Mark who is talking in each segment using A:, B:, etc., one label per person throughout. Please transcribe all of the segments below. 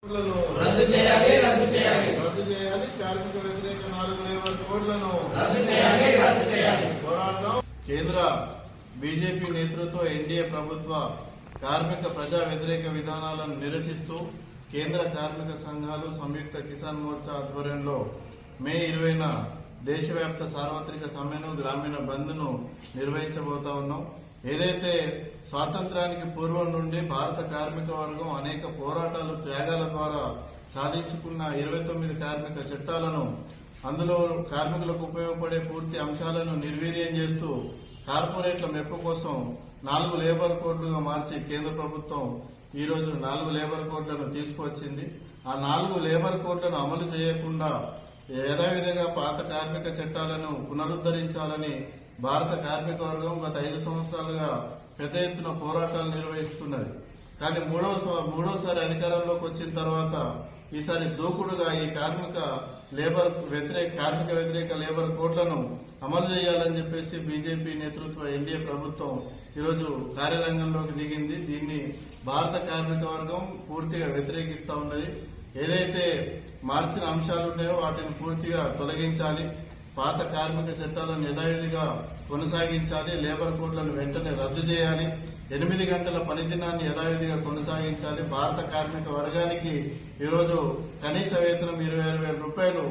A: రద్దు చేయాలి
B: కార్మిక వ్యతిరేక 4 లేబర్ కోడ్లను పోరాడదాం. కేంద్ర బీజేపీ నేతృత్వ ఎన్డీఏ ప్రభుత్వ కార్మిక ప్రజా వ్యతిరేక విధానాలను నిరసిస్తూ కేంద్ర కార్మిక సంఘాలు సంయుక్త కిసాన్ మోర్చా ఆధ్వర్యంలో మే 20న దేశవ్యాప్త సార్వత్రిక సమ్మెను గ్రామీణ బంద్ ను నిర్వహించబోతా ఉన్నాం. ఏదైతే స్వాతంత్రానికి పూర్వం నుండి భారత కార్మిక వర్గం అనేక పోరాటాలు త్యాగాల ద్వారా సాధించుకున్న 29 కార్మిక చట్టాలను, అందులో కార్మికులకు ఉపయోగపడే పూర్తి అంశాలను నిర్వీర్యం చేస్తూ కార్పొరేట్ల మెప్పు కోసం 4 లేబర్ కోడ్లుగా మార్చి కేంద్ర ప్రభుత్వం ఈ రోజు 4 లేబర్ కోడ్లను తీసుకువచ్చింది. ఆ 4 లేబర్ కోడ్లను అమలు చేయకుండా యథావిధిగా పాత కార్మిక చట్టాలను పునరుద్ధరించాలని భారత కార్మిక వర్గం గత 5 సంవత్సరాలుగా పెద్ద ఎత్తున పోరాటాలు నిర్వహిస్తున్నది. కానీ మూడోసారి అధికారంలోకి వచ్చిన తర్వాత ఈసారి దూకుడుగా ఈ కార్మిక వ్యతిరేక లేబర్ కోడ్లను అమలు చేయాలని చెప్పేసి బీజేపీ నేతృత్వ ఎన్డీఏ ప్రభుత్వం ఈరోజు కార్యరంగంలోకి దిగింది. దీన్ని భారత కార్మిక వర్గం పూర్తిగా వ్యతిరేకిస్తా ఉన్నది. ఏదైతే మార్చిన అంశాలు ఉన్నాయో వాటిని పూర్తిగా తొలగించాలి, పాత కార్మిక చట్టాలను యథావిధిగా కొనసాగించాలి, లేబర్ కోడ్లను వెంటనే రద్దు చేయాలి, 8 గంటల పనిదినాన్ని యథావిధిగా కొనసాగించాలి. భారత కార్మిక వర్గానికి ఈరోజు కనీస వేతనం 26,000 రూపాయలు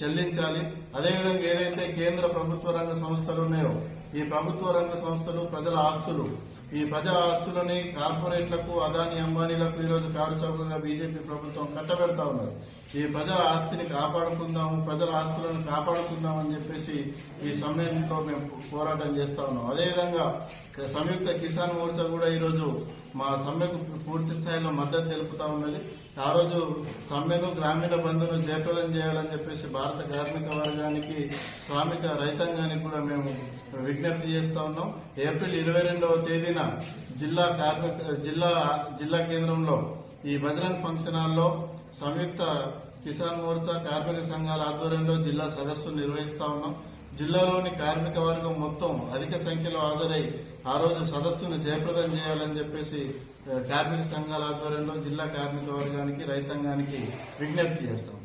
B: చెల్లించాలి. అదేవిధంగా ఏదైతే కేంద్ర ప్రభుత్వ రంగ సంస్థలు ఉన్నాయో ఈ ప్రభుత్వ రంగ సంస్థలు ప్రజల ఆస్తులు, ఈ ప్రజా ఆస్తులని కార్పొరేట్లకు, అదాని అంబానీలకు ఈరోజు కారుచౌకగా బీజేపీ ప్రభుత్వం కట్టబెడతా ఉన్నారు. ఈ ప్రజా ఆస్తిని కాపాడుకుందాము, ప్రజల ఆస్తులను కాపాడుకుందాం అని చెప్పేసి ఈ సమ్మెతో మేము పోరాటం చేస్తా ఉన్నాం. అదేవిధంగా సంయుక్త కిసాన్ మోర్చా కూడా ఈరోజు మా సమ్మెకు పూర్తి స్థాయిలో మద్దతు తెలుపుతా ఉన్నది. ఆ రోజు సమ్మెను గ్రామీణ బంద్ను జయప్రదం చేయాలని చెప్పేసి భారత కార్మిక వర్గానికి, శ్రామిక రైతాంగానికి కూడా మేము విజ్ఞప్తి చేస్తా ఉన్నాం. ఏప్రిల్ 22వ తేదీన జిల్లా కేంద్రంలో ఈ బజరంగ్ ఫంక్షన్ హాల్లో సంయుక్త కిసాన్ మోర్చా కార్మిక సంఘాల ఆధ్వర్యంలో జిల్లా సదస్సు నిర్వహిస్తా ఉన్నాం. జిల్లాలోని కార్మిక వర్గం మొత్తం అధిక సంఖ్యలో హాజరై ఆ రోజు సదస్సును జయప్రదం చేయాలని చెప్పేసి కార్మిక సంఘాల ఆధ్వర్యంలో జిల్లా కార్మిక వర్గానికి, రైతాంగానికి విజ్ఞప్తి చేస్తాం.